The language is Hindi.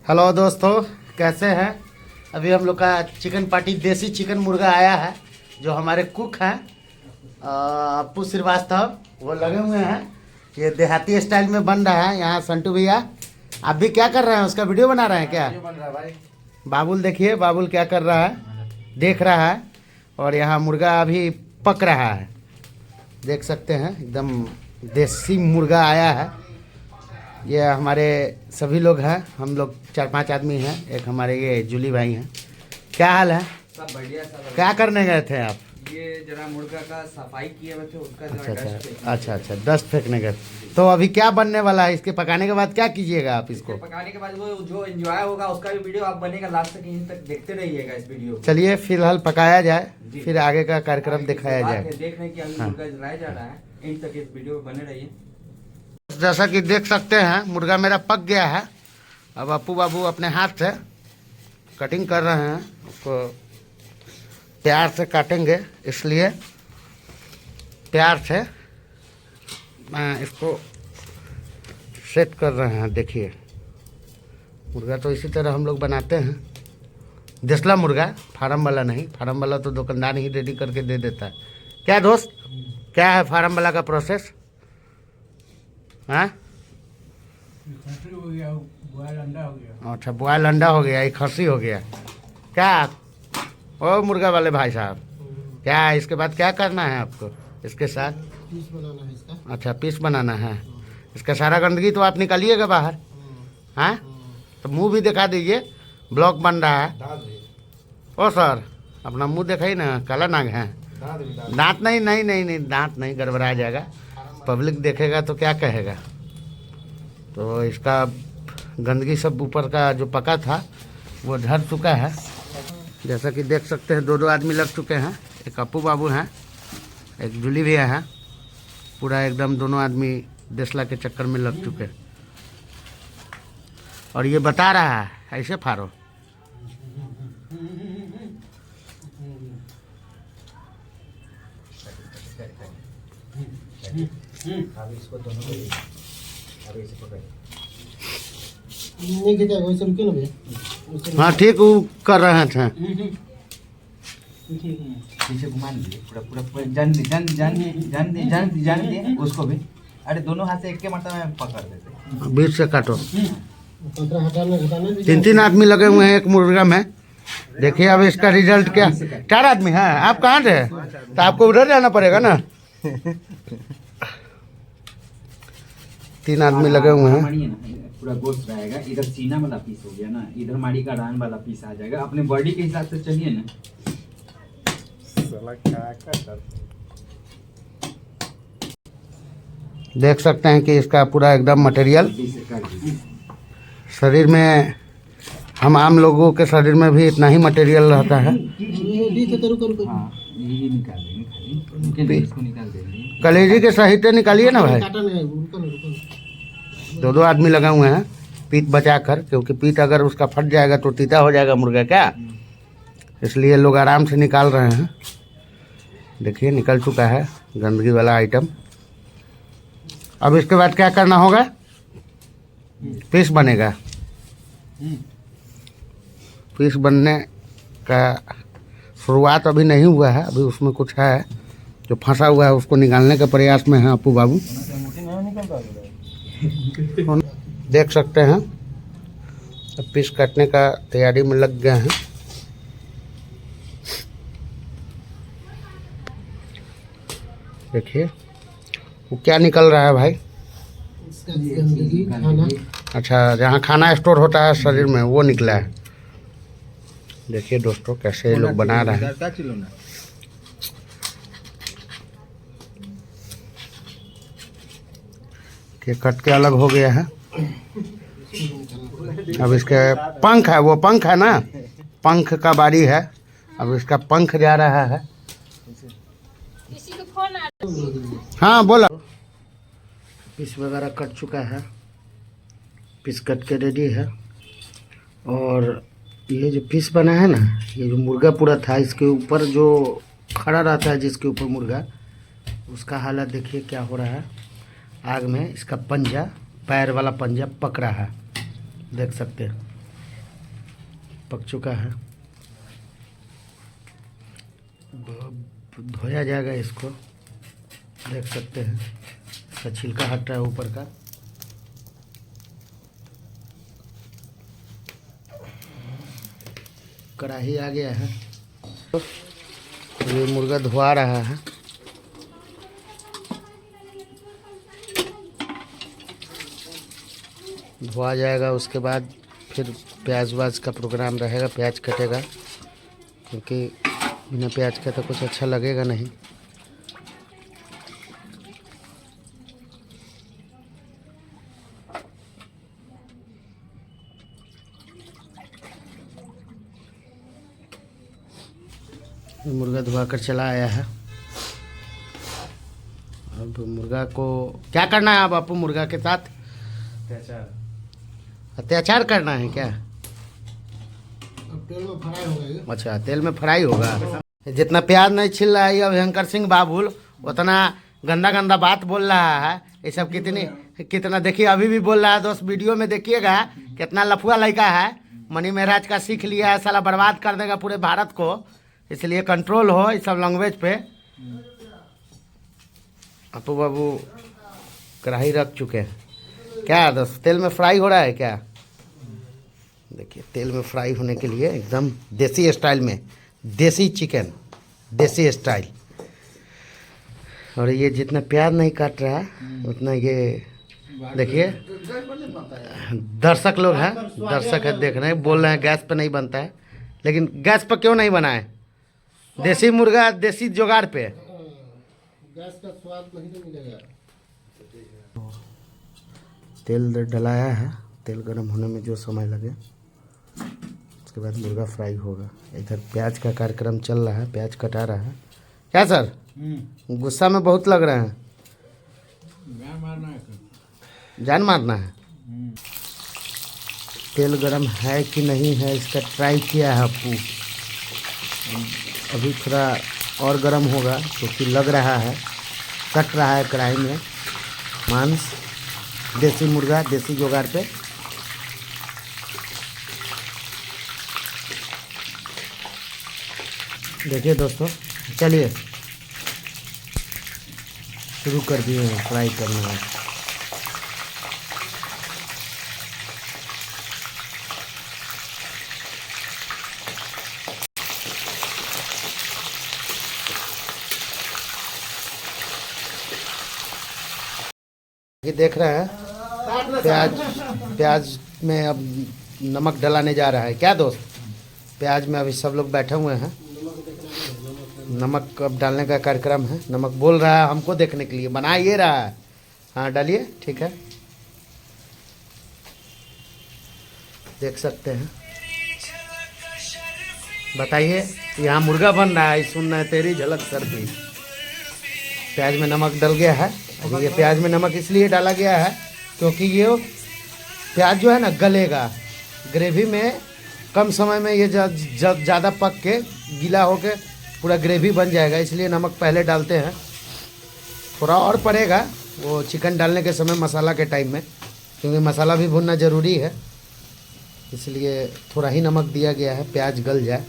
हेलो दोस्तों, कैसे हैं। अभी हम लोग का चिकन पार्टी देसी चिकन मुर्गा आया है। जो हमारे कुक हैं अप्पू श्रीवास्तव, वो लगे हुए हैं। ये देहाती स्टाइल में बन रहा है। यहाँ संटू भैया आप भी क्या कर रहे हैं, उसका वीडियो बना रहे हैं क्या? बन रहा है भाई। बाबुल देखिए, बाबुल क्या कर रहा है, देख रहा है। और यहाँ मुर्गा अभी पक रहा है, देख सकते हैं। एकदम देसी मुर्गा आया है। ये हमारे सभी लोग हैं, हम लोग 4-5 आदमी हैं। एक हमारे ये जूली भाई हैं। क्या हाल है? सब बढ़िया सब। क्या करने गए थे आप? ये जरा मुर्गा का सफाई किए हुए थे, उसका अच्छा जरा डस्ट फेंकना अच्छा, डस्ट फेंकने गए। तो अभी क्या बनने वाला है? इसके पकाने के बाद क्या कीजिएगा आप इसको? पकाने के बाद वो जो एंजॉय होगा उसका भी वीडियो आप बनेगा, लास्ट तक यहीं तक देखते रहिएगा इस वीडियो को। चलिए फिलहाल पकाया जाए, फिर आगे का कार्यक्रम दिखाया जाए। देख रहे हैं कि अभी हाँ। मुर्गा जलाया जा रहा है, इन तक इस वीडियो में बने रहिए। जैसा कि देख सकते हैं मुर्गा मेरा पक गया है। अब अप्पू बाबू अपने हाथ से कटिंग कर रहे हैं। उसको प्यार से काटेंगे, इसलिए प्यार से मैं इसको सेट कर रहे हैं। देखिए, मुर्गा तो इसी तरह हम लोग बनाते हैं। देसला मुर्गा, फार्म वाला नहीं। फार्म वाला तो दुकानदार ही रेडी करके दे देता है। क्या दोस्त, क्या है फार्म वाला का प्रोसेस? हाँ, हो गया, बॉयल अंडा हो गया। अच्छा, बॉयल अंडा हो गया, एक खस्सी हो गया। क्या ओ मुर्गा वाले भाई साहब, क्या इसके बाद क्या करना है आपको? इसके साथ पीस बनाना है इसका। अच्छा, पीस बनाना है। इसका सारा गंदगी तो आप निकालिएगा बाहर। हाँ, तो मुंह भी दिखा दीजिए, ब्लॉग बन रहा है। ओ सर, अपना मुंह दिखाई ना, काला नाग है। दांत नहीं नहीं नहीं नहीं, दांत नहीं, गड़बड़ा जाएगा। पब्लिक देखेगा तो क्या कहेगा। तो इसका गंदगी सब ऊपर का जो पका था वो झड़ चुका है। जैसा कि देख सकते हैं, 2 आदमी लग चुके हैं। एक अप्पू बाबू हैं, एक जूली भैया हैं। पूरा एकदम दोनों आदमी देसला के चक्कर में लग चुके। और ये बता रहा है ऐसे फाड़ो। इसको दोनों को अभी इसे पकड़ नहीं खींचा, वैसे रुके ना भैया। हाँ ठीक, वो कर रहे थे। पीछे घुमा दीजिए, पूरा पूरा पूरा जान दिए उसको भी। अरे दोनों हाथ से एक के मतलब में पकड़ देते। बीच से काटो। 15 हटाना घटाना भी। 3 आदमी लगे हुए हैं एक मुर्गा में। देखिए अब इसका रिजल्ट क्या। 4 आदमी हैं। आप कहाँ थे? तो आपको उधर जाना पड़ेगा ना। 3 आदमी लगे हुए हैं। पूरा गोश्त रहेगा, इधर सीना वाला पीस हो गया ना, इधर माड़ी का रान वाला पीस आ जाएगा। अपने बॉडी के हिसाब से चलिए ना। देख सकते हैं कि इसका पूरा एकदम मटेरियल शरीर में, हम आम लोगों के शरीर में भी इतना ही मटेरियल रहता है। हाँ, ये निकाल देंगे खाली, इसको निकाल देंगे। कलेजी के सहित निकालिए ना भाई। काटा नहीं, रुको ना, रुको ना। 2 आदमी लगे हुए हैं पीठ बचा कर, क्योंकि पीठ अगर उसका फट जाएगा तो तीता हो जाएगा मुर्गा क्या, इसलिए लोग आराम से निकाल रहे हैं। देखिए निकल चुका है गंदगी वाला आइटम। अब इसके बाद क्या करना होगा? पीस बनेगा। पीस बनने का शुरुआत अभी नहीं हुआ है, अभी उसमें कुछ है जो फंसा हुआ है, उसको निकालने के प्रयास में है अप्पू बाबू। देख सकते हैं अब पीस काटने का तैयारी में लग गए हैं। देखिए वो क्या निकल रहा है भाई। इसका गंदगी खाना। अच्छा, जहाँ खाना स्टोर होता है शरीर में, वो निकला है। देखिए दोस्तों कैसे ये लोग बना रहे हैं। कि कट के अलग हो गया है। अब इसके पंख है, वो पंख है ना, पंख का बारी है। अब इसका पंख जा रहा है। हाँ बोला। पीस वगैरह कट चुका है, पीस कट के रेडी है। और ये जो पीस बना है ना, ये जो मुर्गा पूरा था, इसके ऊपर जो खड़ा रहता है, जिसके ऊपर मुर्गा, उसका हालत देखिए क्या हो रहा है। आग में इसका पंजा, पैर वाला पंजा पक रहा है, देख सकते हैं। पक चुका है। धोया जाएगा इसको, देख सकते हैं इसका छिलका हट रहा है ऊपर का। कढ़ाई आ गया है, ये मुर्गा धुआ रहा है। धुआ जाएगा उसके बाद फिर प्याज वाज का प्रोग्राम रहेगा। प्याज कटेगा क्योंकि बिना प्याज के तो कुछ अच्छा लगेगा नहीं। मुर्गा धुआ कर चला आया है। अब मुर्गा को क्या करना है बापू? मुर्गा के साथ अत्याचार करना है क्या? अब तेल में फ्राई हो गई। अच्छा, तेल में फ्राई होगा। जितना प्याज नहीं छिल रहा है ये भयंकर सिंह बाबुल, उतना गंदा गंदा बात बोल रहा है। ये सब कितना देखिए, अभी भी बोल रहा है दोस्त। वीडियो में देखिएगा कितना लफुआ लड़का है। मनी महाराज का सीख लिया है, साला बर्बाद कर देगा पूरे भारत को। इसलिए कंट्रोल हो इस सब लैंग्वेज पे। अपू बाबू कढ़ाई रख चुके हैं। क्या दोस्त, तेल में फ्राई हो रहा है क्या? देखिए, तेल में फ्राई होने के लिए एकदम देसी स्टाइल में, देसी चिकन, देसी स्टाइल। और ये जितना प्याज नहीं काट रहा है उतना ये देखिए दर्शक लोग हैं, दर्शक है, देख रहे हैं, बोल रहे हैं गैस पे नहीं बनता है। लेकिन गैस पर क्यों नहीं बना है? देसी मुर्गा देसी जुगाड़ पे। गैस का स्वाद नहीं तो मिलेगा। तेल डलाया है, तेल गर्म होने में जो समय लगे उसके बाद मुर्गा फ्राई होगा। इधर प्याज का कार्यक्रम चल रहा है, प्याज कटा रहा है। क्या सर, गुस्सा में बहुत लग रहे हैं? जान मारना है। तेल गरम है कि नहीं है इसका ट्राई किया है आपको। अभी थोड़ा और गरम होगा क्योंकि लग रहा है, कट रहा है कढ़ाई में मांस। देसी मुर्गा देसी जुगाड़ पे। देखिए दोस्तों, चलिए शुरू कर दिए हैं फ्राई करना है। ये देख रहे हैं प्याज में अब नमक डलाने जा रहा है। क्या दोस्त, प्याज में अभी सब लोग बैठे हुए हैं। नमक अब डालने का कार्यक्रम है। नमक बोल रहा है हमको देखने के लिए, बना ये रहा है। हाँ डालिए, ठीक है, देख सकते हैं। बताइए, यहाँ मुर्गा बन रहा है, सुनना है तेरी झलक सर्दी। प्याज में नमक डल गया है। अभी ये प्याज में नमक इसलिए डाला गया है क्योंकि ये प्याज जो है ना गलेगा ग्रेवी में। कम समय में ये ज़्यादा पक के गीला होके पूरा ग्रेवी बन जाएगा, इसलिए नमक पहले डालते हैं। थोड़ा और पड़ेगा वो चिकन डालने के समय, मसाला के टाइम में, क्योंकि मसाला भी भुनना ज़रूरी है, इसलिए थोड़ा ही नमक दिया गया है, प्याज गल जाए।